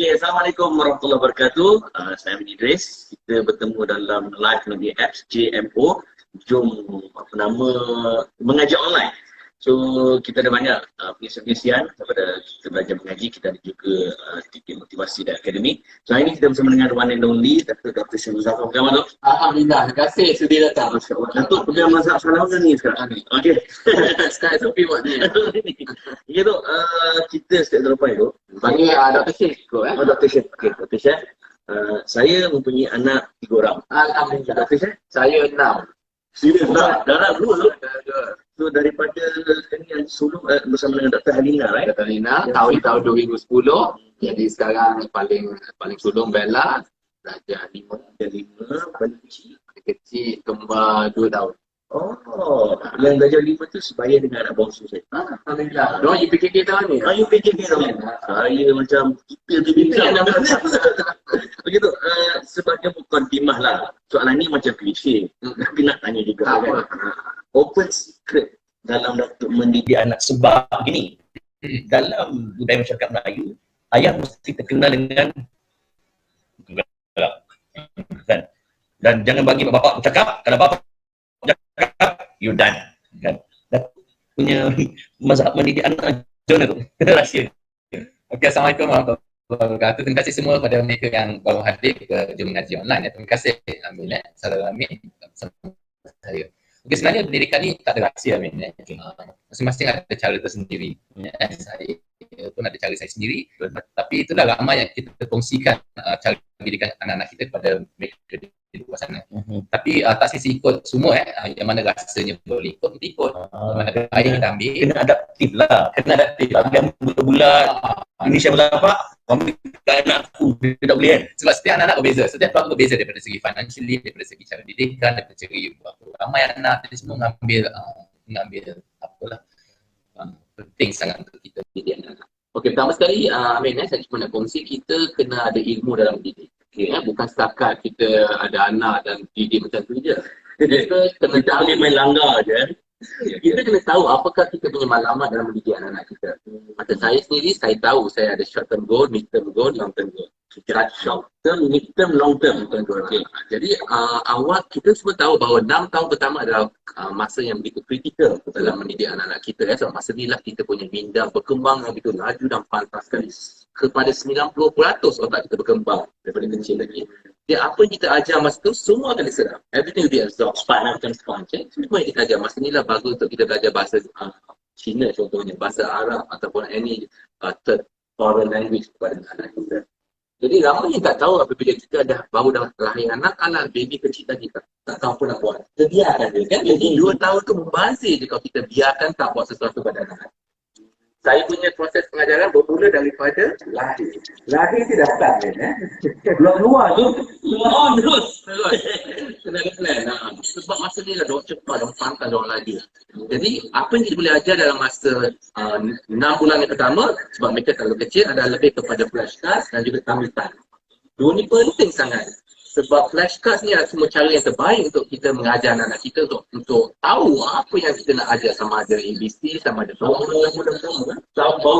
Okay, Assalamualaikum warahmatullahi wabarakatuh. Saya Amin Idris. Kita bertemu dalam live media apps JMO. Jom apa nama mengajar online. So kita ada banyak pengisian-pengisian daripada kita belajar mengaji. Kita ada juga titik motivasi dan akademik. So hari ini kita bersama dengan one and only Dr. Syed Muzaffar. Apa khabar, Dok? Alhamdulillah, terima kasih sudi datang. Datuk pegang mazhab Salahuddin ni sekarang. Okey. Sekarang Sofi buat ni. Okey, Dok. Kita setiap terlepas, Dok. Panggil Dr. Syed kot Oh, Dr. Syed. Okey, Dr. Syed. Saya mempunyai anak 3 orang. Alhamdulillah. Dr. Syed? Saya 6. Serius tak? Darah dulu, Dok. So daripada ini yang sulung bersama dengan Dr. Halina, right? Dr. Lina, tahun 2010. Jadi sekarang paling sulung Bella. Darjah 5. Darjah 5, paling kecil. Kecil kembar 2 tahun. Oh, yang darjah 5 tu sebaya dengan anak bongsu saya. Alhamdulillah. Diorang UPKK tahun ni? You PKK tau. Saya macam kita tu bincang. Begitu, sebagai bukan timah lah. Soalan ni macam klise. Tapi nak tanya juga. Kan? Open secret dalam untuk mendidik anak sebab gini. Dalam budaya masyarakat Melayu, ayah mesti terkenal dengan kan? Dan jangan bagi bapak bercakap. Kalau bapak bercakap, you done. Kan? Dan punya mazhab mendidik anak macam mana tu? Rahsia. Okey, Assalamualaikum warahmatullahi wabarakatuh. Terima kasih semua kepada mereka yang baru hadir ke Jom Mengaji Online. Terima kasih Amin. Salam Amin. Saya. Okey, sebenarnya pendidikan ni tak ada rahsia Amin. Masing-masing ada cara tersendiri. Saya pun ada cara saya sendiri. Tapi itulah ramai yang kita kongsikan cara pendidikan anak-anak kita kepada mereka di luar sana. Tapi tak sisi ikut semua yang mana rasanya boleh ikut, kita ikut. Mana gaya kita ambil. Kena adaptif lah. Kena adaptif. Yang bulat-bulat. Indonesia berapa? Kamu anak aku. Dia tak boleh kan? Sebab setiap anak berbeza. Setiap keluarga berbeza daripada segi financially, daripada segi cara didikan, daripada segi ramai anak tadi semua mengambil apalah penting sangat untuk kita didik anak. Okey, pertama sekali Amin, saya cuma nak kongsi kita kena ada ilmu dalam didik. Okay, bukan setakat kita ada anak dan didik macam tu je. Kita boleh main langgar je. Kita kena tahu apakah kita punya matlamat dalam mendidik anak-anak kita. Macam saya sendiri, saya tahu saya ada short term goal, mid term goal, long term goal. Short term, mid term, long term. Okay. Jadi awal kita semua tahu bahawa 6 tahun pertama adalah masa yang begitu kritikal dalam mendidik anak-anak kita. Sebab masa inilah kita punya minda berkembang yang begitu laju dan pantas sekali. Kepada 90% otak kita berkembang daripada kecil lagi. Jadi apa yang kita ajar masa tu semua akan diserap. Everything will be absorbed. Sponge. Semua yang kita ajar masa inilah bagus untuk kita belajar bahasa Cina contohnya, bahasa Arab ataupun any third foreign language kepada anak kita. Jadi ramai yang tak tahu apabila kita baru dah lahir anak baby kecil tadi tak tahu apa nak buat. Kita biarkan dia kan. Jadi 2 tahun tu membazir je kalau kita biarkan tak buat sesuatu pada anak. Saya punya proses pengajaran bermula daripada lahir. Lahir dia dah start kan. Luar tu. Terus. Kena plan. Sebab masa ni lah diorang cepat, diorang pantas, diorang laju. Jadi apa yang kita boleh ajar dalam masa 6 bulan yang pertama, sebab mereka terlalu kecil, adalah lebih kepada flashcards dan juga tamitan. Dua ni penting sangat. Sebab flashcards ni adalah semua cara yang terbaik untuk kita mengajar anak-anak kita untuk tahu apa yang kita nak ajar, sama ada ABC, sama ada baru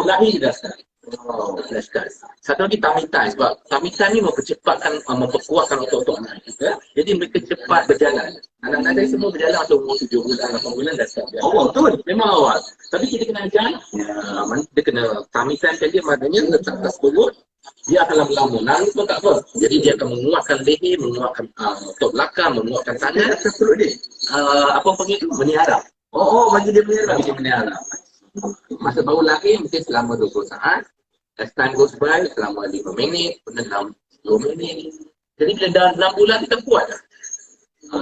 lahir dah start. Flashcards. Satu lagi tamitan, sebab tamitan ni memperkuatkan otot anak kita. Jadi mereka cepat berjalan. Anak-anak saya semua berjalan atau umur 7 bulan, 8 bulan dah start berjalan. Awal tu. Memang awal. Tapi kita kena ajar. Dia kena tamitan saja, maknanya letak atas perut. Dia akan lama-lama, nangis pun tak apa. Jadi dia akan menguatkan leher, menguatkan otot belakang, menguatkan tangan. Atas perut dia? Apa panggil tu? Meniharap. Bagi dia meniharap. Bagi dia meniharap. Masa baru lahir mungkin selama 20 saat. As time goes by, selama 5 minit, kemudian 10 minit. Jadi bila dah 6 bulan kita kuat dah.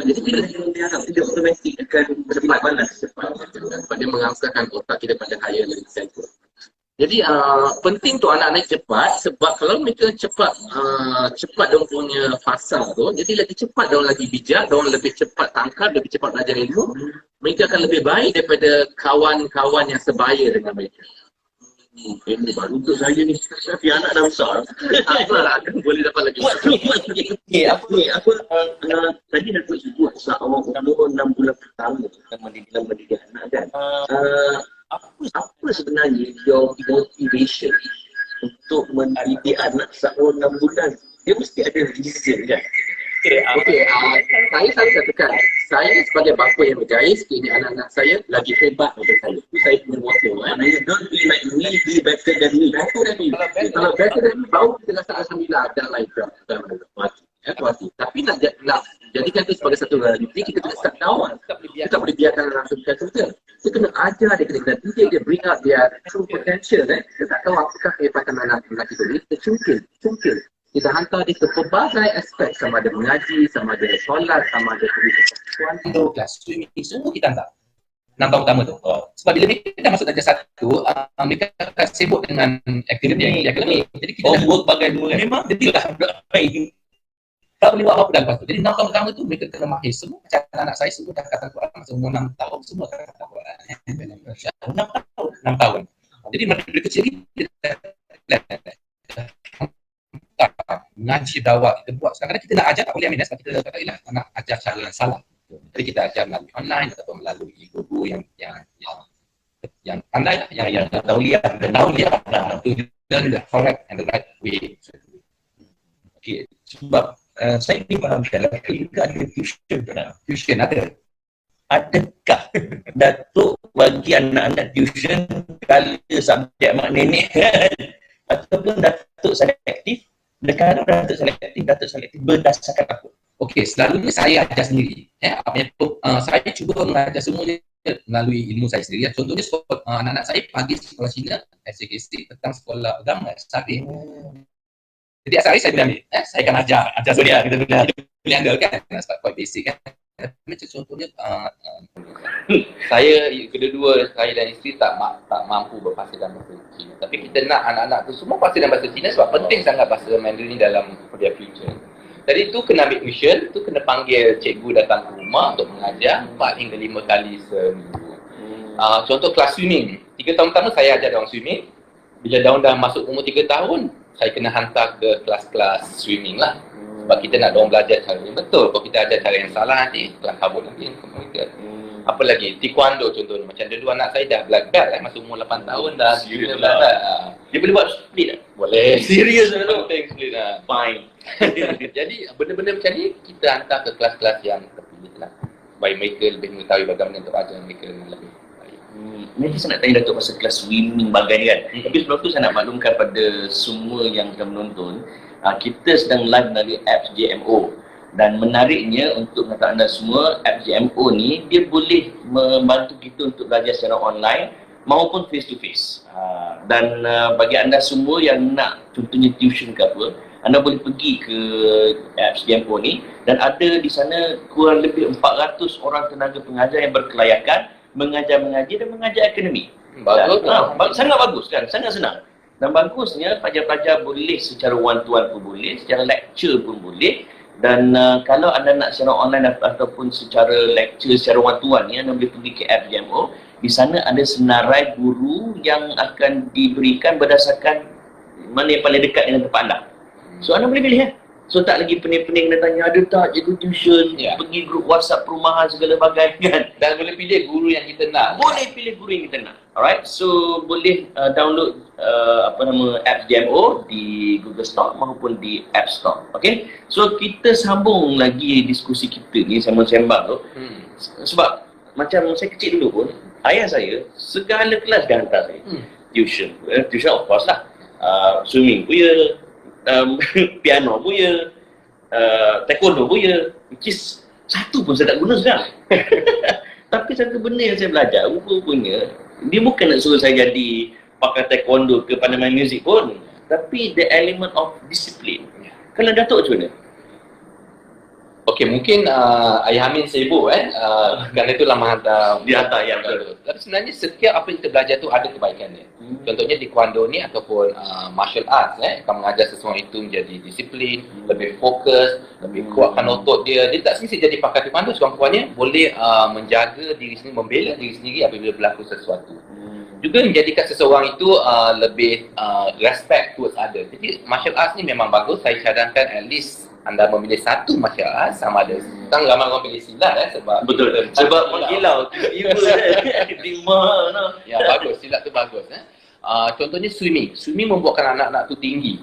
Jadi bila dia meniharap, dia otomatik akan cepat balas. Sebab dia mengangsarkan otak kita pada higher learning center. Jadi penting tu anak-anak cepat, sebab kalau mereka cepat diorang punya fasa tu, jadi lagi cepat diorang lagi bijak, diorang lebih cepat tangkap, lebih cepat belajar ilmu, mereka akan lebih baik daripada kawan-kawan yang sebaya dengan mereka. Ini baru untuk saya ni. Tapi anak dah besar. Apalah, boleh dapat lagi. Okey, tadi dah sebut seawal umur 6 bulan pertama dalam mendidik anak kan. Apa sebenarnya your motivation untuk mendidik anak seumur 6 bulan, dia mesti ada reason kan? Okey, saya selalu katakan, saya sebagai bapa yang berjaya, sekiranya anak-anak saya lagi hebat daripada saya. Itu saya punya motto. Maknanya don't be like me, be better than me. Better than me. Kalau better than me, baru kita rasa alhamdulillah ada life dan mati. Mati. Tapi nak jadikan itu sebagai satu realiti, kita kena start down. Kita tak boleh biarkan langsung kita. Kita kena ajar dia, kena didik dia, bring out dia true potential. Kita tak tahu apakah kehebatan anak-anak kita ni. Kita cungkil. Kita hantar dia ke pelbagai aspek, sama ada mengaji, sama ada solat, sama ada kehidupan. Kelas swimming, semua kita hantar 6 tahun pertama tu. Sebab bila mereka dah masuk darjah 1, mereka akan sibuk dengan aktiviti akademik. Jadi kita Homework bagai dua kan? memang dia dah tak boleh buat apa-apa dah lepas tu. Jadi 6 tahun pertama tu mereka kena mahir. Semua macam anak saya semua dah kata Quran masa umur 6 tahun, semua dah kata Quran. 6 tahun. Jadi mereka kecil ni kita mengaji dakwah kita buat. Kadang-kadang kita nak ajar tak boleh ambil sebab kita kata ialah nak ajar cara yang salah. Jadi kita ajar melalui online atau melalui guru yang pandai, yang tauliah dan tauliah to learn the correct and the right way. Okay, sebab saya ni faham kalau kita ada tuition ada. Adakah Datuk bagi anak-anak tuition kala subjek mak nenek kan? Ataupun Datuk selektif? Kadang Datuk selektif berdasarkan apa? Okey, selalunya saya ajar sendiri. Saya cuba mengajar semuanya melalui ilmu saya sendiri. Contohnya anak-anak saya pagi sekolah Cina, SKC, petang sekolah agama, Syarif. Jadi asal saya boleh ambil. Saya akan ajar Suria, kita boleh handle kan? Sebab quite basic kan. Macam contohnya, Saya kedua-dua saya dan isteri tak mampu berfasih dalam bahasa Cina. Tapi kita nak anak-anak tu semua fasih dalam bahasa Cina sebab penting sangat bahasa Mandarin ni dalam their future. Jadi tu kena ambil tuition, tu kena panggil cikgu datang ke rumah untuk mengajar 4 hingga 5 kali seminggu. Contoh kelas swimming. 3 tahun pertama saya ajar dalam swimming. Bila daun dah masuk umur 3 tahun, saya kena hantar ke kelas-kelas swimming lah. Sebab kita nak diorang belajar cara yang betul. Kalau kita ajar cara yang salah nanti, kelas kabut nanti mereka. Apa lagi? Taekwondo contohnya. Macam dua anak saya dah black belt masuk umur 8 tahun dah. Serius Black lah. belt. Dia boleh buat split tak? Boleh. Serius lah tu? Penting split lah. Fine. Jadi benda-benda macam ni kita hantar ke kelas-kelas yang terpilih lah. Supaya mereka lebih mengetahui bagaimana untuk ajar mereka dengan lebih baik. Nanti saya nak tanya Datuk pasal kelas swimming bagai ni kan. Tapi sebelum tu saya nak maklumkan pada semua yang sedang menonton, kita sedang live melalui apps JMO. Dan menariknya untuk mengatakan anda semua, apps JMO ni dia boleh membantu kita untuk belajar secara online maupun face to face. Dan bagi anda semua yang nak contohnya tuition ke apa, anda boleh pergi ke apps JMO ni dan ada di sana kurang lebih 400 orang tenaga pengajar yang berkelayakan mengajar mengaji dan mengajar akademik. Bagus. Sangat bagus kan, sangat senang. Dan bagusnya pelajar-pelajar boleh secara one-to-one pun boleh, secara lecture pun boleh. Dan kalau anda nak secara online ataupun secara lecture, secara one-to-one ni, anda boleh pergi ke app JMO. Di sana ada senarai guru yang akan diberikan berdasarkan mana yang paling dekat dengan tempat anda. So anda boleh pilih So tak lagi pening-pening nak tanya ada tak cikgu tuition, pergi grup WhatsApp perumahan segala bagai kan. Dan boleh pilih guru yang kita nak. Boleh pilih guru yang kita nak. Alright, so boleh download apps JMO di Google Store maupun di App Store. Okay, so kita sambung lagi diskusi kita ni sembang-sembang tu. Sebab macam saya kecil dulu pun, ayah saya segala kelas dia hantar saya. Tuition of course lah. Swimming pun ya, piano pun ya, taekwondo pun ya, which is satu pun saya tak guna sekarang. Tapi satu benda yang saya belajar, rupanya dia bukan nak suruh saya jadi pakar taekwondo ke pandai main muzik pun, tapi the element of discipline. Kalau Datuk macam mana? Okey, mungkin Ayah Amin sibuk kerana itulah menghantar Dia hantar, ya betul. Tapi sebenarnya setiap apa yang kita belajar tu ada kebaikannya. Contohnya di Taekwondo ni ataupun martial arts akan mengajar seseorang itu menjadi disiplin, lebih fokus, lebih kuatkan otot dia. Dia tak mesti jadi pakar Taekwondo, sekurang-kurangnya boleh menjaga diri sendiri, membela diri sendiri apabila berlaku sesuatu. Juga menjadikan seseorang itu lebih respect towards others. Jadi martial arts ni memang bagus. Saya cadangkan at least anda memilih satu martial arts sama ada. Sekarang ramai orang pilih silat sebab Betul. Sebab mengkilau tiba-tiba. Ya bagus, silat tu bagus. Contohnya swimming. Swimming membuatkan anak-anak tu tinggi.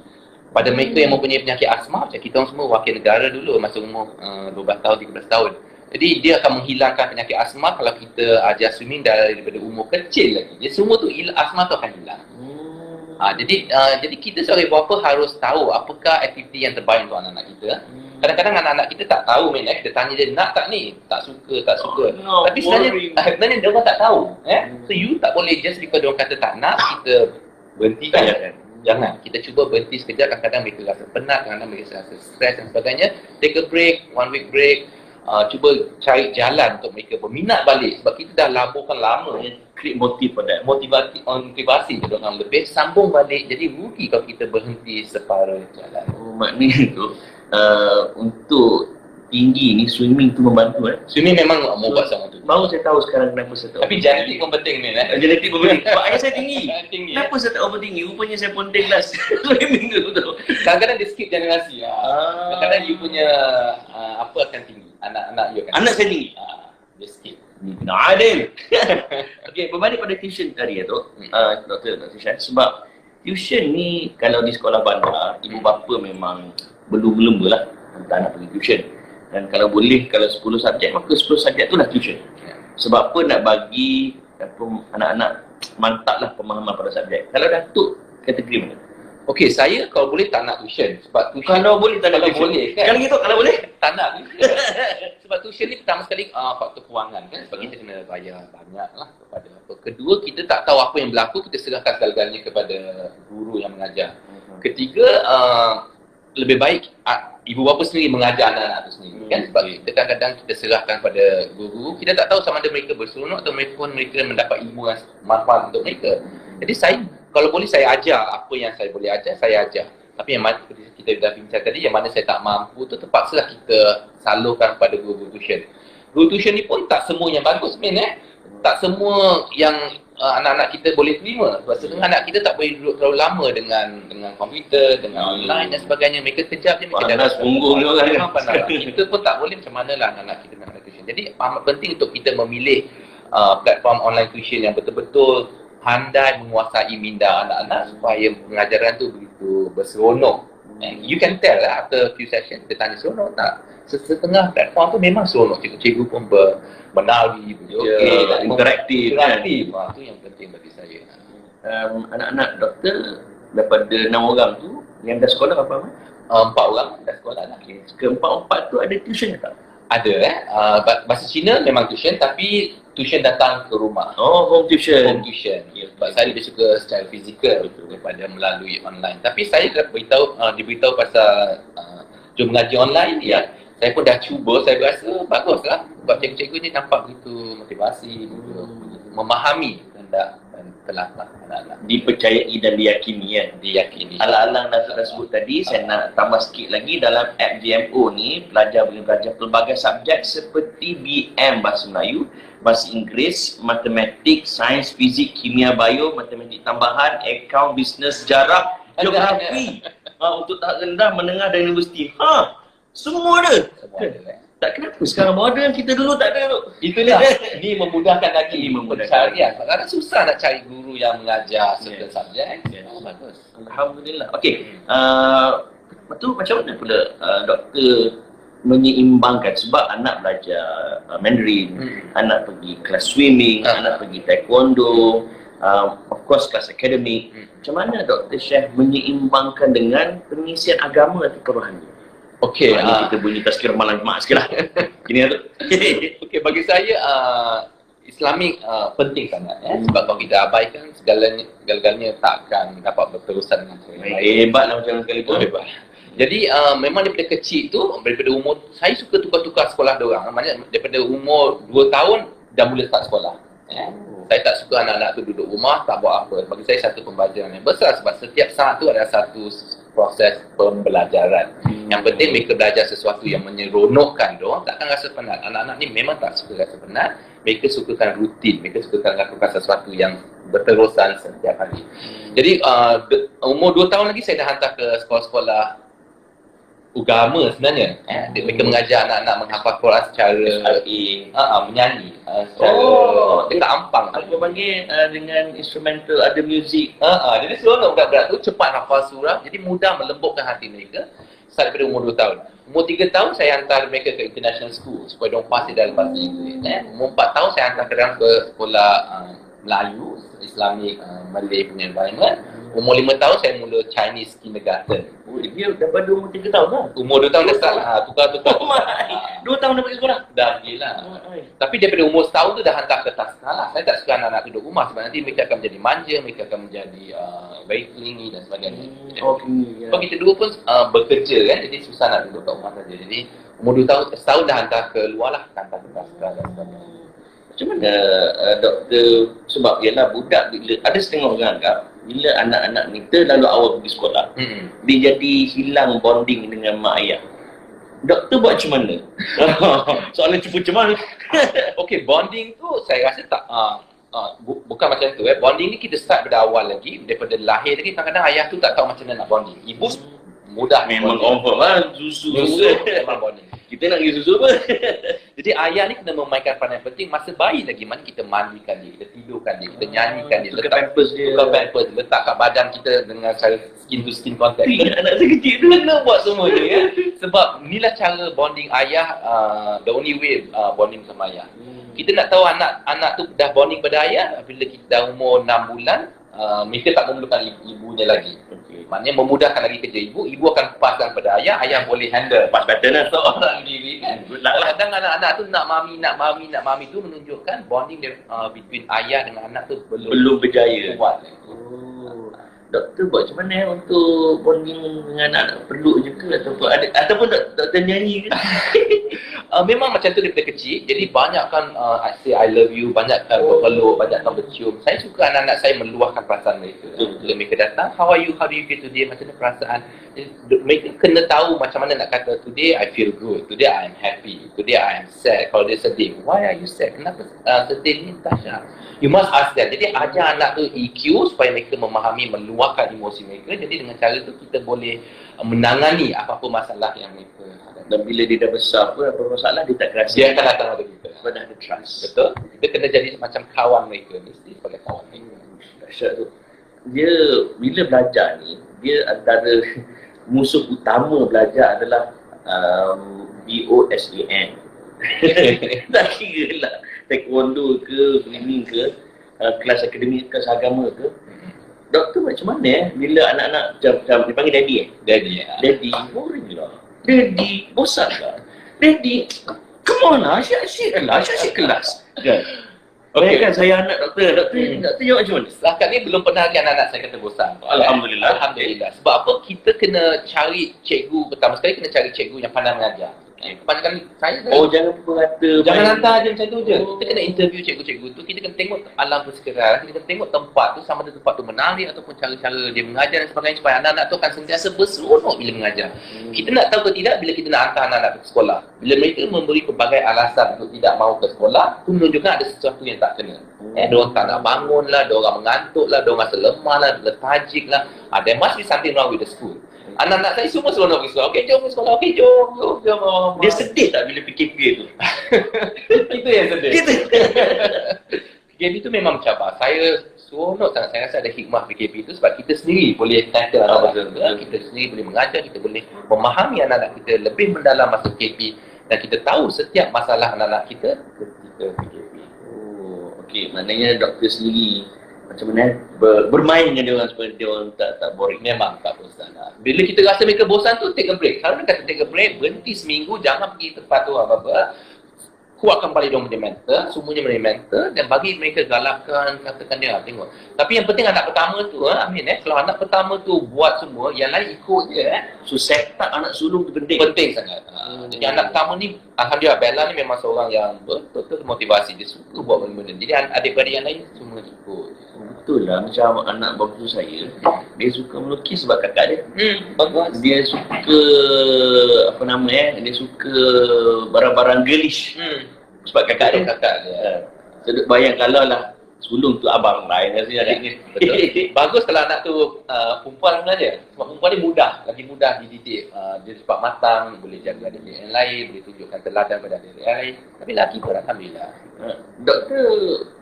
Pada mereka yang mempunyai penyakit asma, macam kita orang semua wakil negara dulu masa umur 12 tahun, 13 tahun. Jadi dia akan menghilangkan penyakit asma kalau kita ajar swimming daripada umur kecil lagi. Jadi semua tu asma tu akan hilang. Jadi kita sebagai bapa harus tahu apakah aktiviti yang terbaik untuk anak-anak kita. Kadang-kadang anak-anak kita tak tahu kita tanya dia nak tak ni, tak suka. Tapi sebenarnya dia orang tak tahu. So you tak boleh just because dia orang kata tak nak, kita berhentikan. Jangan, kita cuba berhenti sekejap. Kadang-kadang mereka rasa penat, kadang-kadang mereka rasa stres dan sebagainya. Take a break, 1 week break. Cuba cari jalan untuk mereka berminat balik. Sebab kita dah laburkan lama. Create motive pada Motivasi je orang lebih. Sambung balik. Jadi rugi kalau kita berhenti separuh jalan. maknanya tu untuk tinggi ni swimming tu membantu Swimming memang mau buat sama tu. baru saya tahu sekarang kenapa saya tahu. Tapi genetik pun penting ni. Genetik pun penting. Sebab ayah saya tinggi. Tinggi. Kenapa saya tak over tinggi? Rupanya saya pun kelas swimming tu tu. Kadang-kadang dia skip generasi. Kadang-kadang you punya apa akan tinggi. Anak-anak you akan Anak saya tinggi. Dia skip. Ni kena adil. Okey, berbalik pada tuition tadi tu, Dr. Syah, sebab tuition ni kalau di sekolah bandar, ibu bapa memang belum-belum lah hantar anak pergi tuition. Dan kalau boleh, kalau 10 subjek, maka 10 subjek tu lah tuition. Sebab apa nak bagi anak-anak mantap lah pemahaman pada subjek. Kalau Datuk kategori mana? Okey, saya kalau boleh tak nak tuition. Sebab tuition Kalau boleh tak nak kalau tuition. boleh kan. Kalau gitu, kalau boleh. Tak nak. Sebab tuition ni pertama sekali faktor kewangan kan. Sebab kita kena bayar banyak lah kepada apa. Kedua, kita tak tahu apa yang berlaku, kita serahkan segala-galanya kepada guru yang mengajar. Ketiga, lebih baik ibu bapa sendiri mengajar anak-anak itu sendiri kan. Sebab kita kadang-kadang kita serahkan pada guru, kita tak tahu sama ada mereka berseronok atau mereka mendapat ilmu yang manfaat untuk mereka. Jadi saya, kalau boleh saya ajar apa yang saya boleh ajar, saya ajar. Tapi yang mana kita dah bincang tadi, yang mana saya tak mampu tu terpaksalah kita salurkan pada guru tuition. Guru tuition ni pun tak semua yang bagus tak semua yang anak-anak kita boleh terima. Sebab setengah anak kita tak boleh duduk terlalu lama dengan komputer, dengan online dan sebagainya. Mereka kejap je, mereka Panas punggung dia orang kan. Kita pun tak boleh, macam mana lah anak-anak kita nak tuition. Jadi amat penting untuk kita memilih platform online tuition yang betul-betul pandai menguasai minda anak-anak supaya pengajaran tu begitu berseronok. You can tell lah after few sessions, kita tanya seronok tak? Setengah platform tu memang seronok. Cikgu-cikgu pun menari, interaktif kan. Itu yang penting bagi saya. Anak-anak doktor daripada 6 orang tu yang dah sekolah apa? 4 orang dah sekolah dah. Keempat-empat tu ada tuition tak? Ada bahasa Cina memang tuition, tapi tuition datang ke rumah. Home tuition. Home tuition. Sebab saya lebih suka secara fizikal daripada melalui online. Tapi saya dah diberitahu pasal jom mengaji online saya pun dah cuba, saya rasa baguslah. Sebab cikgu-cikgu ni nampak begitu motivasi, begitu memahami kehendak dan telah anak-anak. Dipercayai dan diyakini kan? Diyakini. Alang-alang dah sebut tadi, saya nak tambah sikit lagi. Dalam app GMO ni, pelajar boleh belajar pelbagai subjek seperti BM Bahasa Melayu, Bahasa Inggeris, Matematik, Sains, Fizik, Kimia, Bio, Matematik Tambahan, Akaun, Bisnes, Sejarah, Geografi. Untuk tahap rendah, menengah dan universiti. Semua ada. Tak kenapa sekarang moden, kita dulu tak ada tu. Itulah, ini memudahkan lagi pencarian. Kadang susah nak cari guru yang mengajar certain subjek. Bagus. Alhamdulillah. Okey. Betul, macam mana pula doktor menyeimbangkan, sebab anak belajar Mandarin, anak pergi kelas swimming, anak pergi taekwondo, of course kelas akademik. Macam mana Dr. Syah menyeimbangkan dengan pengisian agama atau rohani? Okey, kita bunyi tazkir malam Jumaat sikit lah. Gini tu. Okey, bagi saya Islamik penting sangat sebab kalau kita abaikan segala-galanya tak akan dapat berterusan dengan hebat lah macam sekali pun. Hebat. Jadi memang daripada kecil tu, daripada umur, saya suka tukar-tukar sekolah diorang. Maksudnya daripada umur 2 tahun dah mula start sekolah. Saya tak suka anak-anak tu duduk rumah tak buat apa. Bagi saya satu pembelajaran yang besar sebab setiap saat tu adalah satu proses pembelajaran. Yang penting mereka belajar sesuatu yang menyeronokkan diorang, takkan rasa penat. Anak-anak ni memang tak suka rasa penat. Mereka sukakan rutin, mereka sukakan lakukan sesuatu yang berterusan setiap hari. Jadi umur 2 tahun lagi saya dah hantar ke sekolah-sekolah agama sebenarnya. Mereka mengajar anak-anak menghafal Quran secara menyanyi. Secara dekat ampang. Apa panggil dengan instrumental, ada muzik. Jadi seronok budak-budak tu cepat hafal surah, jadi mudah melembutkan hati mereka start daripada umur 2 tahun. Umur 3 tahun saya hantar mereka ke international school supaya diorang pasti dalam bahasa Inggeris. Umur 4 tahun saya hantar mereka ke sekolah Melayu, Islamic, Malay punya environment. Umur 5 tahun saya mula Chinese kindergarten. Dia daripada umur 3 tahun lah. Umur 2 tahun dah start lah, tukar-tukar. 2 tahun dah pergi sekolah. Dah pergi lah. Tapi daripada umur setahun tu dah hantar ke taska lah. Saya tak suka anak-anak duduk rumah sebab nanti mereka akan menjadi manja, mereka akan menjadi very clingy dan sebagainya. Sebab kita dua pun bekerja kan, jadi susah nak duduk kat rumah saja. Jadi umur 2 tahun, setahun dah hantar ke luar lah, hantar ke taska dan sebagainya. Macam mana doktor, sebab ialah budak bila, ada setengah orang anggap bila anak-anak ni terlalu awal pergi sekolah, dia jadi hilang bonding dengan mak ayah. Doktor buat macam mana? Soalan cuba macam mana? Okay, bonding tu saya rasa tak bukan macam tu. Bonding ni kita start pada awal lagi, daripada lahir lagi. Kadang-kadang ayah tu tak tahu macam mana nak bonding. Ibu mudah Memang bonding. confirm lah, susu Memang bonding. kita nak pergi susu apa? Jadi ayah ni kena memainkan peranan penting masa bayi lagi. Mana kita mandikan dia, kita tidurkan dia, kita nyanyikan dia, Tukar pampers dia. tukar pampers, letak kat badan kita dengan cara skin to skin contact. Anak saya kecil tu. Kena buat semua ni ya. Sebab inilah cara bonding ayah, the only way bonding sama ayah. Kita nak tahu anak tu dah bonding pada ayah bila kita dah umur 6 bulan, mereka tak memerlukan ibunya lagi. Maknanya memudahkan lagi kerja ibu akan pasang pada ayah boleh handle Pas button lah. seorang diri kan. Kadang anak-anak tu nak mami tu menunjukkan bonding between ayah dengan anak tu Belum berjaya. kuat. Doktor buat macam mana untuk bonding dengan anak? Perlu je ke ataupun doktor nyanyi ke? Memang macam tu daripada kecil. Jadi banyakkan I say I love you, banyakkan berpeluk, banyakkan bercium. Saya suka anak-anak saya meluahkan perasaan mereka. Bila mereka datang, how are you? How do you feel today? Macam mana perasaan? Mereka kena tahu macam mana nak kata, today I feel good, today I am happy, today I am sad. Kalau dia sedih, why are you sad? Kenapa sedih ni, Tasha? You must ask them. Jadi ajar anak tu EQ supaya mereka memahami, meluahkan emosi mereka. Jadi dengan cara tu kita boleh menangani apa-apa masalah yang mereka hadapi. Dan bila dia dah besar pun apa masalah dia tak kerasa. Dia akan datang pada kita. Sebab dah ada trust. Betul? Kita kena jadi macam kawan mereka, mesti sebagai kawan mereka. Dahsyat tu. Dia bila belajar ni, dia antara musuh utama belajar adalah BOSAN. Tak kira lah taekwondo ke, swimming ke, kelas akademik, kelas agama ke. Doktor macam mana bila anak-anak macam dia panggil daddy Daddy, boring lah. Daddy, bosan lah. Daddy, come on lah, asyik kelas. Kan? Okay. Kan saya anak doktor jawab macam mana? Setakat ni belum pernah lagi anak-anak saya kata bosan. Alhamdulillah. Sebab apa? Kita kena cari cikgu, pertama sekali kena cari cikgu yang pandai mengajar. Kebanyakan saya jangan berkata jangan hantar je macam tu je. Kita kena interview cikgu-cikgu tu, kita kena tengok alam persekitaran, kita kena tengok tempat tu, sama ada tempat tu menarik ataupun cara-cara dia mengajar dan sebagainya, supaya anak-anak tu akan sentiasa berseronok bila mengajar. Kita nak tahu ke tidak bila kita nak hantar anak-anak ke sekolah. Bila mereka memberi pelbagai alasan untuk tidak mahu ke sekolah, itu menunjukkan ada sesuatu yang tak kena. Diorang tak nak bangun lah, diorang mengantuk lah, diorang rasa lemah lah, lethargic lah. There must be something wrong with the school. Anak-anak saya semua seronok pergi sekolah. Okey, jom pergi sekolah. Okey, jom. Dia sedih tak bila PKP tu? Itu yang sedih. PKP tu memang mencabar. Saya seronok sangat. Saya rasa ada hikmah PKP tu sebab kita sendiri boleh tackle anak-anak. Kita sendiri boleh mengajar, kita boleh memahami anak-anak kita lebih mendalam masa PKP dan kita tahu setiap masalah anak-anak kita ketika PKP. Okey, maknanya doktor sendiri macam mana bermain dengan dia orang supaya dia orang tak boring. Memang tak bosan. Bila kita rasa mereka bosan tu, take a break. Kalau dia kata take a break, berhenti seminggu, jangan pergi tempat tu apa-apa. Kuatkan balik dia punya mental, semuanya punya mental, dan bagi mereka galakkan, katakan dia, tengok. Tapi yang penting anak pertama tu, kalau anak pertama tu buat semua, yang lain ikut je. So set up anak sulung tu penting. Penting sangat. Jadi anak pertama ni, Alhamdulillah, Bella ni memang seorang yang betul-betul motivasi. Dia suka buat benda-benda. Jadi adik-adik yang lain semua ikut. Betul lah, macam anak bapa saya, dia suka melukis sebab kakak dia. Bagus. Dia suka dia suka barang-barang girlish sebab kakak dia. Kakak dia. So, bayang kalau lah sulung tu abang lain rasa adik ni. Betul. Bagus kalau anak tu perempuan sebenarnya. Sebab perempuan ni mudah, lagi mudah dididik. Dia cepat matang, boleh jaga adik yang lain, boleh tunjukkan teladan pada adik yang lain. Tapi lelaki pun alhamdulillah. Doktor,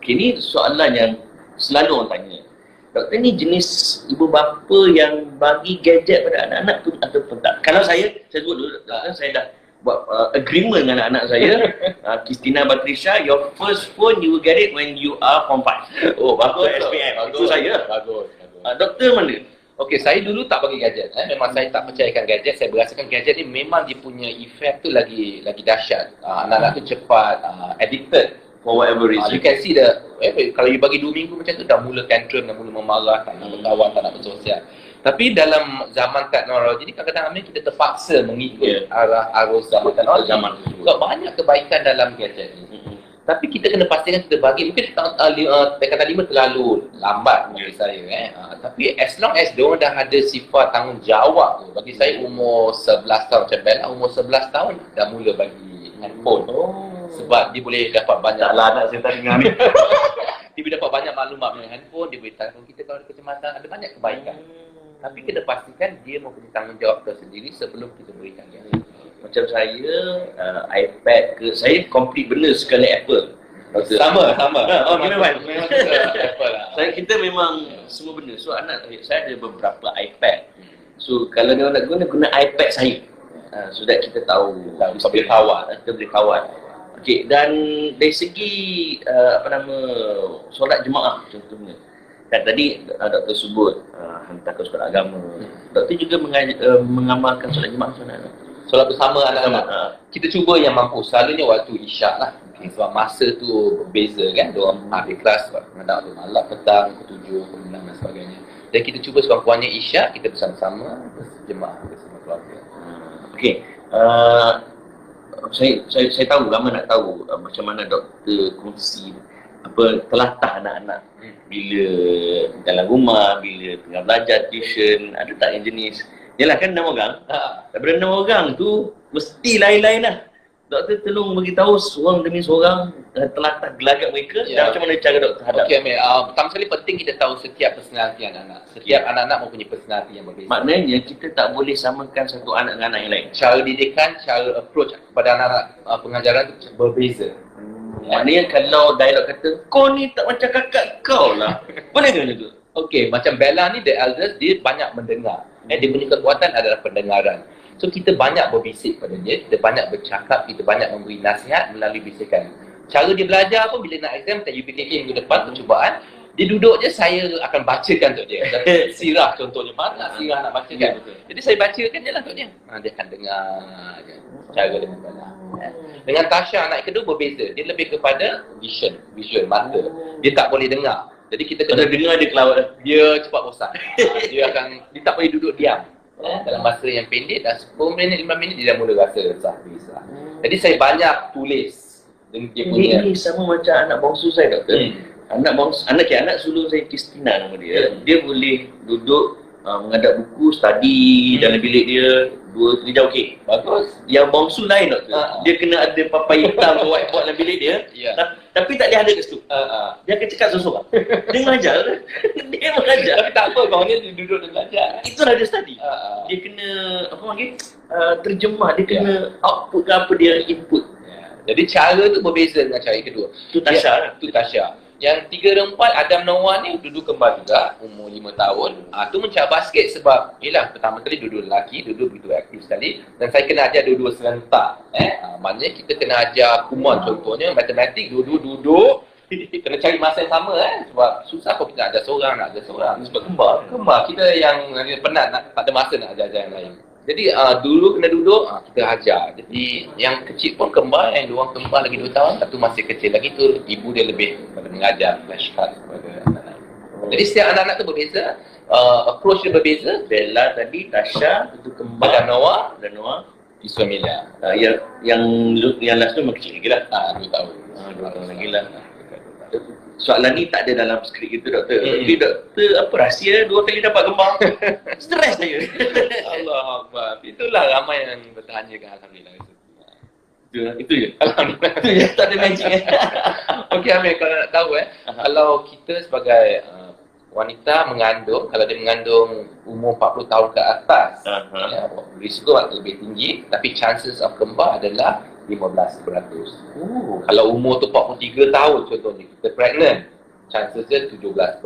ini soalan yang selalu orang tanya. Doktor ni jenis ibu bapa yang bagi gadget pada anak-anak tu ataupun tak? Kalau saya sebut dulu, saya dah buat agreement dengan anak-anak saya. Christina Batrisha, your first phone you will get it when you are form 5. Oh, bagus SPM. Itu saya. Bagus. Doktor mana? Okey, saya dulu tak bagi gadget. Memang saya tak percayakan gadget. Saya berasakan gadget ni memang dia punya efek tu lagi dahsyat. Anak-anak tu cepat addicted. For whatever reason. You can see kalau you bagi 2 minggu macam tu dah mula tantrum, dah mula memarah, tak nak berkawan, tak nak bersosial. Tapi dalam zaman teknologi ni kadang-kadang kita terpaksa mengikut arus zaman teknologi. Sebab banyak kebaikan dalam gadget ni. Tapi kita kena pastikan kita bagi. Mungkin kata 5 terlalu lambat bagi saya. Tapi as long as dia dah ada sifat tanggungjawab tu. Bagi saya umur 11 tahun macam Bella, umur 11 tahun dah mula bagi handphone. Sebab dia boleh dapat banyak anak saya tak dengar ni. dia boleh dapat banyak maklumat dengan handphone, dia boleh telefon kita kalau ada kecemasan, ada banyak kebaikan. Tapi kena pastikan dia mempunyai tanggungjawab tersendiri sebelum kita berikan dia. Macam saya, iPad ke, saya complete benda sekali Apple. Sama. Memang Apple lah. kita memang semua benda. So anak saya ada beberapa iPad. So kalau dia nak guna iPad saya. So that kita tahu Kita boleh kawan. Kita boleh kawan. Okey, dan dari segi solat jemaah contohnya. Kan tadi doktor sebut hantar ke sekolah agama. Doktor juga mengamalkan solat jemaah sana. Solat bersama anak-anak. Kita cuba yang mampu. Selalunya waktu isyak lah. Sebab masa tu berbeza kan. Diorang habis kelas, kadang ada malam, petang, pukul 7, pukul 6 dan sebagainya. Dan kita cuba sekurang-kurangnya isyak, kita bersama-sama berjemaah bersama keluarga. Okey. Saya tahu, lama nak tahu macam mana doktor kongsi telatah anak-anak bila dalam rumah, bila tengah belajar tuition, ada tak yang jenis. Yalah kan 6 orang. Daripada 6 orang tu mesti lain-lain lah. Doktor tolong beritahu seorang demi seorang telatah gelagat mereka dan macam mana cara doktor hadap. Okey Amir, pertama sekali penting kita tahu setiap personality anak-anak. Setiap anak-anak mempunyai personality yang berbeza. Maknanya kita tak boleh samakan satu anak dengan anak yang lain. Cara didikan, cara approach kepada anak-anak pengajaran tu berbeza. Maknanya kalau dialog kata, kau ni tak macam kakak kau lah. Boleh ke macam tu? Okey, macam Bella ni, the eldest, dia banyak mendengar. Dia punya kekuatan adalah pendengaran. So kita banyak berbisik pada dia, kita banyak bercakap, kita banyak memberi nasihat melalui bisikan. Cara dia belajar pun bila nak exam, UPKK minggu depan, percubaan, dia duduk je, saya akan bacakan untuk dia. Sirah contohnya, mana sirah nak bacakan. Jadi saya bacakan je lah untuk dia. Dia akan dengar je. Cara dia membaca. Dengan Tasha, anak kedua berbeza. Dia lebih kepada visual, mata. Dia tak boleh dengar. Jadi kita kena dengar dia kelawat. Dia cepat bosan. Dia tak boleh duduk diam. Dalam masa yang pendek, dah 10 minit, 5 minit, dia dah mula rasa resah. Jadi saya banyak tulis dia punya. Ini sama macam anak bongsu saya, doktor. Anak sulung saya, Christina nama dia. Dia boleh duduk menghadap buku, study dalam bilik dia 2-3 jam, okey. Bagus. Yang bongsu lain, doktor. Dia kena ada papan hitam whiteboard dalam bilik dia. Tapi tak boleh ada kat situ. Dia akan cakap seorang-seorang. Dia mengajar. Dia mengajar. Tapi tak apa, kau ni duduk dan belajar. Itulah dia study. Dia kena terjemah, dia kena output ke apa dia input. Jadi cara tu berbeza dengan cara yang kedua. Tu Tasha. Yang 3 dan 4, Adam Noah ni duduk kembar juga, umur 5 tahun. Tu mencabar sikit sebab, yelah, pertama kali dua-dua lelaki, dua-dua begitu aktif sekali. Dan saya kena ajar dua-dua serentak. Maknanya kita kena ajar kumon contohnya, matematik, dua-dua duduk. Kena cari masa yang sama sebab susah kalau kita nak ajar seorang, nak ajar seorang. Sebab kembar. Kita yang penat, tak ada masa nak ajar yang lain. Jadi dulu kena duduk, kita ajar. Jadi yang kecil pun kembar, yang dua orang kembar lagi 2 tahun, satu masih kecil lagi tu, ibu dia lebih pada mengajar flashcard kepada anak-anak. Jadi setiap anak-anak tu berbeza, approach dia berbeza. Bella tadi, Tasha, itu kembar, dan Noah, Iswamila. Yang last tu memang kecil lagi lah. 2 tahun. 2 tahun lagi lah. Soalan ni tak ada dalam skrip itu, doktor. Tapi doktor, apa rahsia 2 kali dapat kembar? Stres saya. Allah Akbar. Itulah ramai yang bertanya kan, alhamdulillah. Itu je. Alhamdulillah. Itu je, tak ada magic Okey Amir, kalau nak tahu kalau kita sebagai wanita mengandung, kalau dia mengandung umur 40 tahun ke atas, ya, risiko lebih tinggi, tapi chances of kembar adalah 15%. Kalau umur tu 43 tahun contohnya, kita pregnant, chances dia 17%.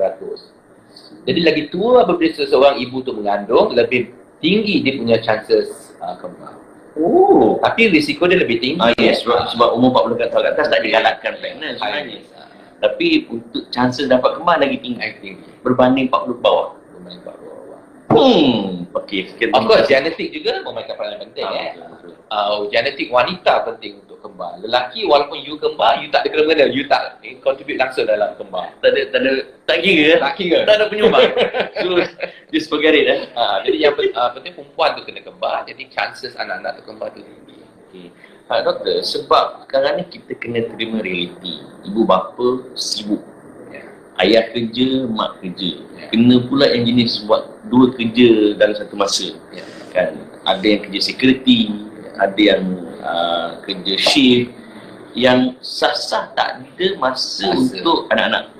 Jadi lagi tua apabila seseorang ibu tu mengandung, lebih tinggi dia punya chances kembar. Tapi risiko dia lebih tinggi. Yes, sebab umur 40 tahun ke atas tak digalakkan pregnant sebenarnya. Tapi untuk chances dapat kembar lagi tinggi. Berbanding 40 ke bawah. Okey, sikit. Of course, genetik juga memainkan peranan penting. Genetik wanita penting untuk kembar. Lelaki walaupun you kembar, you tak ada kena-mengena, you tak contribute langsung dalam kembar. Tak kira. Tak kira. Tak ada penyumbang. So, just forget it. Jadi yang penting perempuan tu kena kembar, jadi chances anak-anak tu kembar tu tinggi. Okay. Doktor, sebab sekarang ni kita kena terima realiti. Ibu bapa sibuk. Ayah kerja, mak kerja. Kena pula yang jenis buat dua kerja dalam satu masa. Kan? Ada yang kerja security, ada yang kerja shift. Yang sah-sah tak ada masa untuk anak-anak.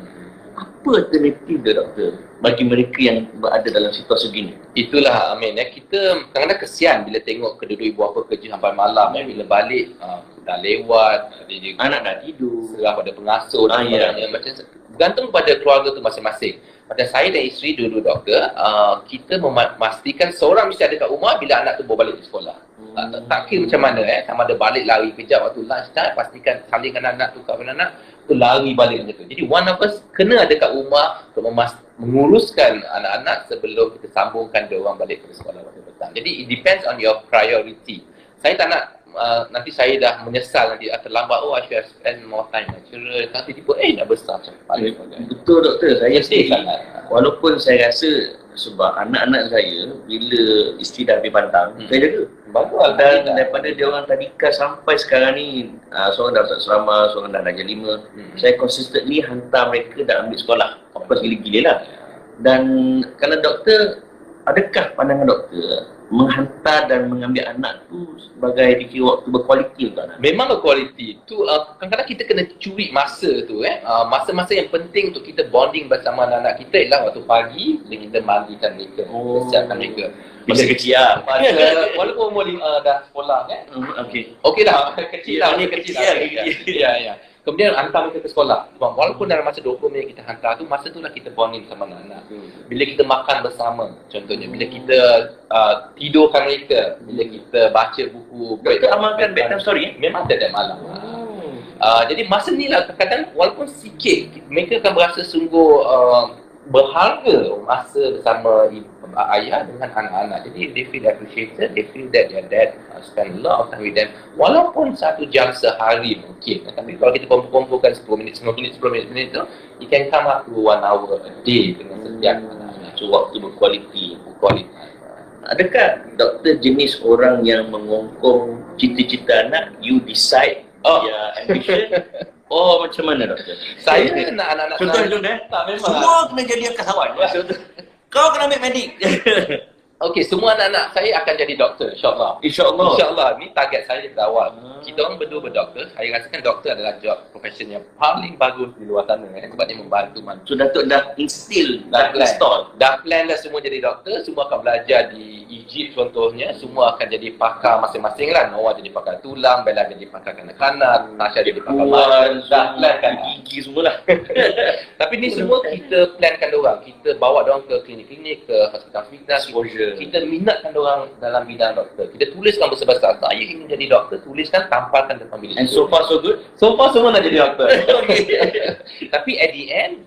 Apa alternatif dia, doktor, bagi mereka yang berada dalam situasi gini? Itulah Amin, kita kadang-kadang kesian bila tengok kedua-dua ibu bapa kerja sampai malam, bila balik dah lewat, Anak dah tidur, serah pada pengasuh dan sebagainya. Macam bergantung pada keluarga tu masing-masing. Macam saya dan isteri dulu doktor, kita memastikan seorang mesti ada kat rumah bila anak tu bawa balik dari sekolah. Tak kira macam mana, sama ada balik lari kejap waktu lunch time, pastikan salingkan anak tu kat anak tu lari balik macam tu. Jadi one of us kena ada kat rumah untuk menguruskan anak-anak sebelum kita sambungkan dia orang balik ke sekolah waktu petang. Jadi it depends on your priority. Saya tak nak nanti saya dah menyesal nanti terlambat, I should have spend more time with children. Nanti tiba dah besar macam balik. Betul doktor, saya sendiri sangat. walaupun saya rasa sebab anak-anak saya bila isteri dah habis pantang, saya jaga. Bagus. Dan daripada dia orang tadika sampai sekarang ni, seorang dah start serama, seorang dah darjah 5, saya consistently hantar mereka dah ambil sekolah. Of course gila-gila lah. Dan kalau doktor, adakah pandangan doktor menghantar dan mengambil anak tu sebagai dikira waktu berkualiti untuk anak? Memang berkualiti. Tu kadang-kadang kita kena curi masa tu masa-masa yang penting untuk kita bonding bersama anak-anak kita ialah waktu pagi bila kita mandikan mereka, siapkan mereka. Masa kecil lah. Walaupun umur dah sekolah Okey dah, kecil lah. Ya. Kemudian hantar mereka ke sekolah. Walaupun dalam masa 20 minit kita hantar tu, masa tu lah kita bonding sama anak-anak. Bila kita makan bersama, contohnya. Bila kita tidurkan mereka. Bila kita baca buku. Doktor amalkan bedtime story? Memang ada malam. Jadi masa ni lah kadang-kadang walaupun sikit, mereka akan berasa sungguh berharga masa bersama ayah dengan anak-anak. Jadi they feel appreciated, they feel that their dad spend a lot of time with them. Walaupun 1 jam sehari mungkin, tapi kalau kita kumpulkan 10 minit tu, you can come up to 1 hour a day dengan setiap anak-anak. So waktu berkualiti. Adakah doktor jenis orang yang mengongkong cita-cita anak, you decide their ambition? Macam mana doktor? Saya nak anak-anak Contoh tak memang. semua kena jadi angkasawan. Kau kena ambil medik. Okey, semua anak-anak saya akan jadi doktor, insyaAllah. InsyaAllah, ni target saya dari awal. Kita orang berdua berdoktor, saya rasakan doktor adalah job profession yang paling bagus di luar sana sebab dia membantu manusia. So Datuk dah instill, Dah plan dah semua jadi doktor, semua akan belajar di Egypt contohnya, semua akan jadi pakar masing-masing lah. Noah jadi pakar tulang, Bella jadi pakar kanak-kanak, Nasha jadi pakar Puan, dah plankan gigi semualah. Tapi ni semua kita plankan diorang, kita bawa diorang ke klinik-klinik, ke hospital-hospital, kita minatkan diorang dalam bidang doktor. Kita tuliskan besar-besar, saya ingin jadi doktor, tuliskan, tampalkan depan bilik. And so far so good? So far semua nak jadi doktor. Tapi at the end,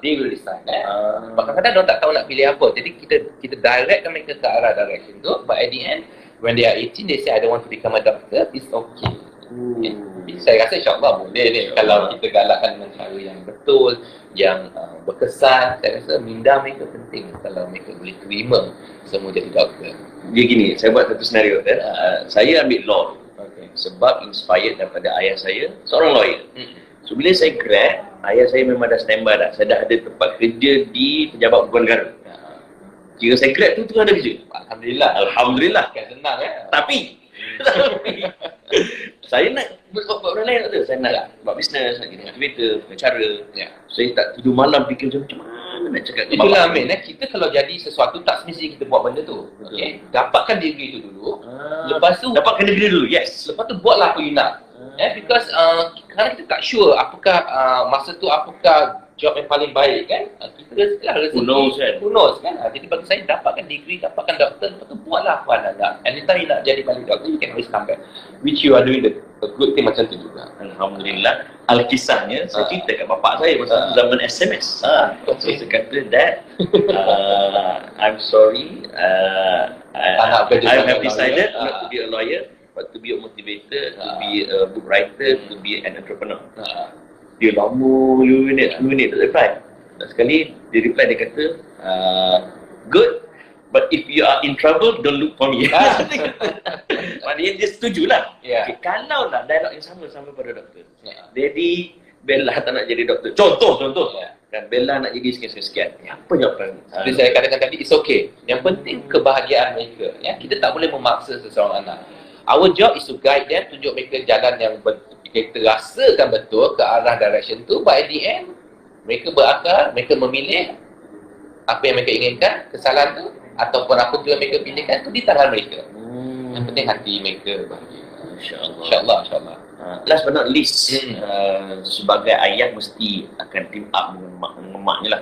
they will decide. Kadang-kadang diorang tak tahu nak pilih apa. Jadi kita directkan mereka ke arah direction tu. But at the end, when they are 18, they say, I don't want to become a doctor, it's okay. Saya rasa insyaAllah boleh ni. Kalau kita galakkan dengan cara yang betul, yang berkesan, saya rasa minda mereka penting kalau mereka boleh terima semua jadi doktor. Dia gini, saya buat satu senario. Saya ambil law sebab inspired daripada ayah saya, seorang lawyer. So bila saya grad, ayah saya memang dah standby dah. Saya dah ada tempat kerja di Pejabat Hubungan Negara. Jika saya grad tu tengah ada kerja. Alhamdulillah. Alhamdulillah. Kan senang Tapi Saya nak buat benda lain tak tu. Saya nak buat bisnes, nak jadi motivator, pengacara. Saya tak tidur malam fikir macam mana nak cakap ke Itulah bapak. Amin, kita kalau jadi sesuatu tak semestinya kita buat benda tu. Okay? Dapatkan degree tu dulu. Lepas tu Dapat kena degree dulu. Yes. lepas tu buatlah apa you nak. Because kadang kita tak sure apakah masa tu apakah job yang paling baik kan. Kita setelah rezeki. Who knows kan. Jadi bagi saya dapatkan degree, dapatkan doktor, lepas tu buatlah apa anda nak. Anytime you nak jadi balik doktor, you can always come back. Which you are doing the good thing macam tu juga. Alhamdulillah. Alkisahnya saya cerita kat bapak saya masa tu zaman SMS. So saya kata, Dad, I'm sorry. Tak nak kerja I sebagai have decided lawyer. not to be a lawyer, but to be a motivator, to be a book writer, to be an entrepreneur. Dia lama 2 minit tak reply. Dan sekali dia reply, dia kata, good, but if you are in trouble, don't look for me. Maknanya dia setujulah. Okay, kalau lah dialog yang sama pada doktor. Daddy, Bella tak nak jadi doktor. Contoh. Dan Bella nak jadi sekian-sekian. Apa jawapan? Seperti saya katakan tadi, it's okay. Yang penting kebahagiaan mereka. Kita tak boleh memaksa seseorang anak. Our job is to guide them, tunjuk mereka jalan yang kita rasakan betul ke arah direction tu. But at the end, mereka berakal, mereka memilih apa yang mereka inginkan, kesalahan tu, ataupun apa tu yang mereka pilihkan tu di tangan mereka. Yang penting hati mereka bahagia. InsyaAllah. Last but not least, sebagai ayah mesti akan team up dengan maknya lah.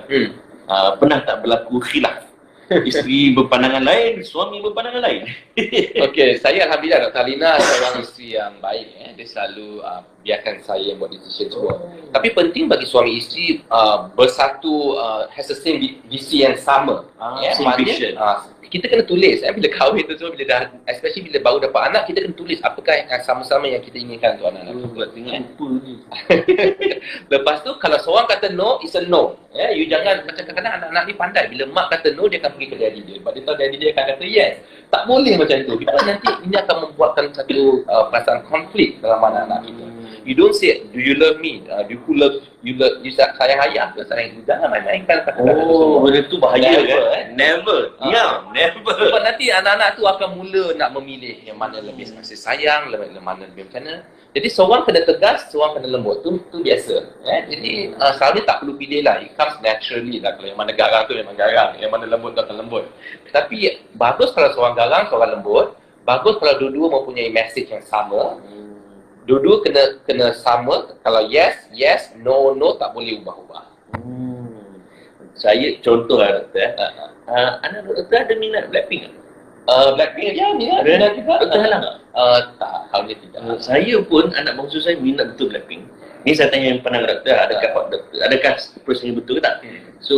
Pernah tak berlaku khilaf? Isteri berpandangan lain, suami berpandangan lain. Okey, saya Alhamdulillah Dr. Alina seorang isteri yang baik. Dia selalu biarkan saya buat decision semua. Tapi penting bagi suami isteri bersatu, has the same visi yang sama. Same vision. Kita kena tulis bila kahwin tu semua, bila dah, especially bila baru dapat anak, kita kena tulis apakah yang sama-sama yang kita inginkan untuk anak-anak. Buat tengok lupa ni. Lepas tu kalau seorang kata no, it's a no. You jangan, macam kadang-kadang anak-anak ni pandai, bila mak kata no, dia akan pergi ke daddy dia. Sebab dia tahu daddy dia akan kata yes. Tak boleh macam tu. Because nanti ini akan membuatkan satu perasaan konflik dalam anak-anak kita. You don't say, do you love me? Do you sayang ayah ke sayang ibu? Jangan main-mainkan kata-kata tu semua. Benda tu bahaya Never, kan? Never. Never. Sebab nanti anak-anak tu akan mula nak memilih yang mana lebih kasih sayang, yang mana lebih macam mana. Jadi seorang kena tegas, seorang kena lembut. Tu biasa. Jadi selalu tak perlu pilih lah. It comes naturally lah. Kalau yang mana garang tu memang garang, yang mana lembut tu akan lembut. Tapi bagus kalau seorang garang, seorang lembut. Bagus kalau dua-dua mempunyai message yang sama. Dua-dua kena sama. Kalau yes, no, tak boleh ubah-ubah. Saya contohlah doktor. Anak doktor ada minat Blackpink tak? Blackpink minat juga. Doktor halang tak? Tak, kalau dia tidak. Saya pun, anak bangsa saya minat betul Blackpink. Ni saya tanya yang pandang doktor, adakah prosesnya betul ke tak? So,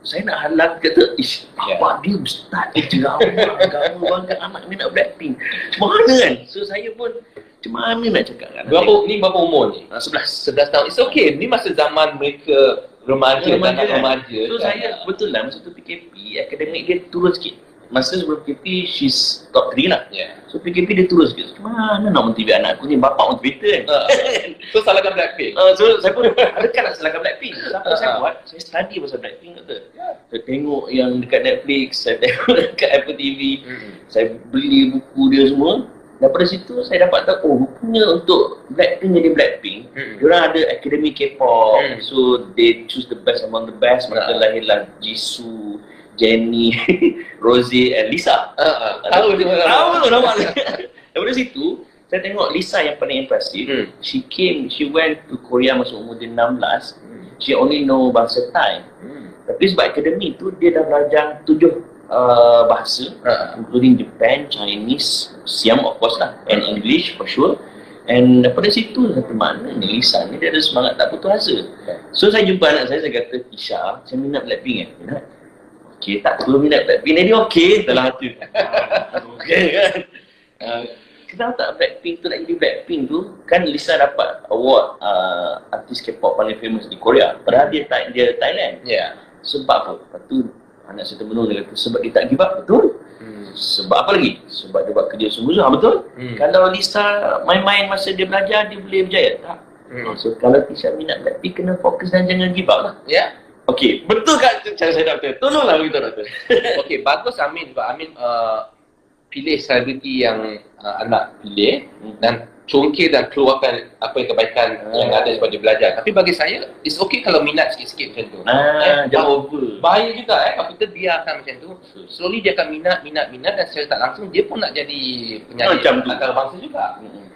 saya nak halang, kata, bapak dia ustaz, dia ceramah, agama bangga anak minat Blackpink. Macam mana kan? So, saya pun, macam mana nak cakap kan? Berapa umur ni? 11 tahun. It's okay. Ni masa zaman mereka remaja. So, saya betul lah, masa tu PKP, akademik dia turun sikit. Masa sebelum PKP, she's top 3 lah. So PKP dia turun sikit. Mana nak motivate anak aku ni? Bapak motivator kan? So salahkan Blackpink. So saya pun, adakah nak salahkan Blackpink? Apa saya buat? Saya study pasal Blackpink tu. Saya tengok yang dekat Netflix, saya tengok dekat Apple TV, saya beli buku dia semua. Daripada situ saya dapat tahu, rupanya untuk Blackpink jadi Blackpink, diorang ada akademi K-pop. So they choose the best among the best. Maka lahirlah Jisoo, Jennie, Rosé and Lisa. Tahu nampak. Daripada situ, saya tengok Lisa yang paling impressive. She went to Korea masa umur dia 16. She only know bahasa Thai. Tapi sebab akademi tu, dia dah belajar 7 bahasa, including Japan, Chinese, Siam of course lah, and English for sure. And daripada situ, kata mana ni Lisa ni, dia ada semangat tak putus asa. So saya jumpa anak saya kata, Isha, saya minat Blackpink minat? Okay, tak perlu minat Blackpink. Dia okey dalam hati. Okey kan? Kenapa tak Blackpink tu nak jadi Blackpink tu? Kan Lisa dapat award artis K-pop paling famous di Korea. Padahal dia Thailand. Sebab apa? Lepas tu anak saya termenung, dia kata sebab dia tak give up. Betul? Sebab apa lagi? Sebab dia buat kerja sungguh-sungguh. Betul? Kalau Lisa main-main masa dia belajar, dia boleh berjaya tak? So kalau Lisa minat Blackpink, kena fokus dan jangan give up lah. Okey, betul kan cara saya doktor? Tolonglah kita doktor. Okey, bagus Amin. Sebab Amin pilih selebriti yang anak pilih dan congkir dan keluarkan apa yang kebaikan yang ada daripada dia belajar. Tapi bagi saya, it's okay kalau minat sikit-sikit macam tu. Jangan over. Bahaya juga kalau kita biarkan macam tu, slowly dia akan minat dan secara tak langsung dia pun nak jadi penyanyi Macam tu. antarabangsa juga.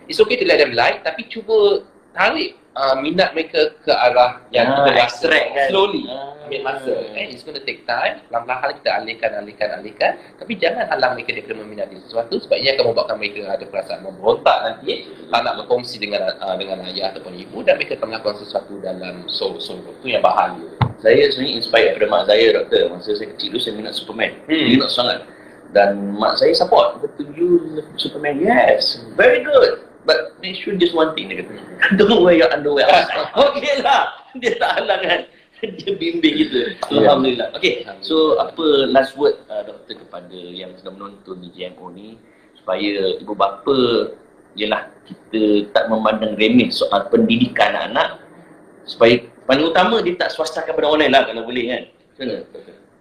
It's okay to let them like, tapi cuba tarik minat mereka ke arah yang kita rasa extract kan. slowly. Ambil masa. It's going to take time. Perlahan-lahan kita alihkan. Tapi jangan halang mereka daripada meminati sesuatu sebab ia akan membuatkan mereka ada perasaan memberontak nanti, tak nak berkongsi dengan ayah ataupun ibu dan mereka akan melakukan sesuatu dalam solo. Itu yang bahaya. Saya sebenarnya inspired daripada mak saya, doktor. Masa saya kecil tu saya minat Superman. Minat sangat. Dan mak saya support. Betul, you love Superman? Yes. Very good. But make sure just one thing, dia kata. Don't wear your underwear. Okay lah. Dia tak halang kan. Dia bimbing kita. Alhamdulillah. Okay. So apa last word doktor kepada yang sedang menonton di JMO ni supaya ibu bapa ialah kita tak memandang remeh soal pendidikan anak-anak supaya paling utama dia tak swastakan pada online lah kalau boleh kan. Betul.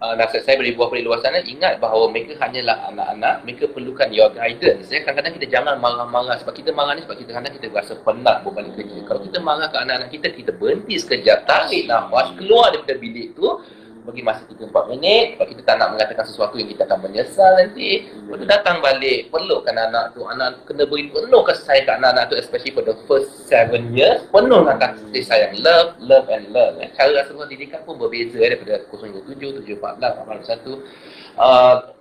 Nasihat saya bagi buah-buah di luar sana, ingat bahawa mereka hanyalah anak-anak, mereka perlukan your guidance. Kadang-kadang kita jangan marah-marah sebab kita marah ni sebab kita kadang kita rasa penat berbalik kerja. Kalau kita marah ke anak-anak kita, kita berhenti sekejap, tarik nafas, keluar daripada bilik tu, bagi masa 3-4 minit, sebab kita tak nak mengatakan sesuatu yang kita akan menyesal nanti. Lepas tu datang balik, pelukkan anak tu, anak kena beri penuh kasih sayang ke anak-anak tu, especially for the first 7 years, penuhkan kasih sayang, love and love. Cara rasa pendidikan pun berbeza daripada 027, 714, 881.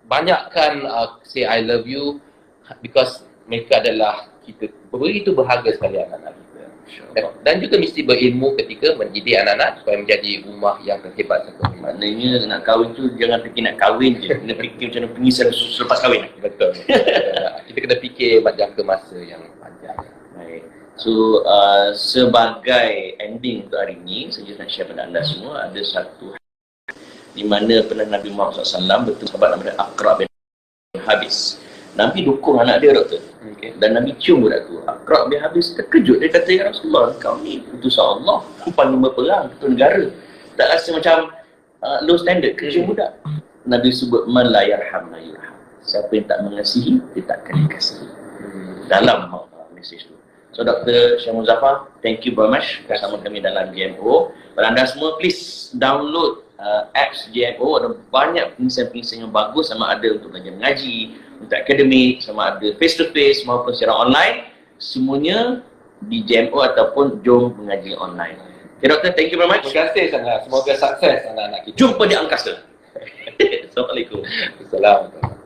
Banyakkan say I love you because mereka adalah kita, beri itu berharga sekali anak-anak kita. Dan juga mesti berilmu ketika mendidik anak-anak supaya menjadi rumah yang terhebat satu. Maknanya nak kahwin tu jangan fikir nak kahwin je. Kena fikir macam mana pengisar selepas kahwin. Betul. Kita kena fikir jangka masa yang panjang. Baik. So sebagai ending untuk hari ini, saya nak share pada anda semua ada satu di mana pernah Nabi Muhammad SAW bertemu sahabat namanya Aqra' bin Habis. Nabi dukung anak dia, doktor. Dan Nabi cium budak tu. Aqra' bin Habis terkejut. Dia kata, ya Rasulullah, kau ni utusan Allah, panglima perang, ketua negara. Tak rasa macam low standard, kecium budak. Nabi sebut, man la yarham la yurham. Siapa yang tak mengasihi, dia takkan dikasihi. Dalam mesej tu. So Dr. Syah Muzaffar, thank you very much bersama kami dalam JMO. Pada anda semua, please download apps JMO. Ada banyak pengisian-pengisian yang bagus, sama ada untuk belajar mengaji, untuk akademik, sama ada face to face maupun secara online. Semuanya di JMO ataupun Jom Mengaji Online. Okay, Doktor, thank you very much. Terima kasih sangat. Semoga sukses anak-anak kita. Jumpa di angkasa. Assalamualaikum. Assalamualaikum.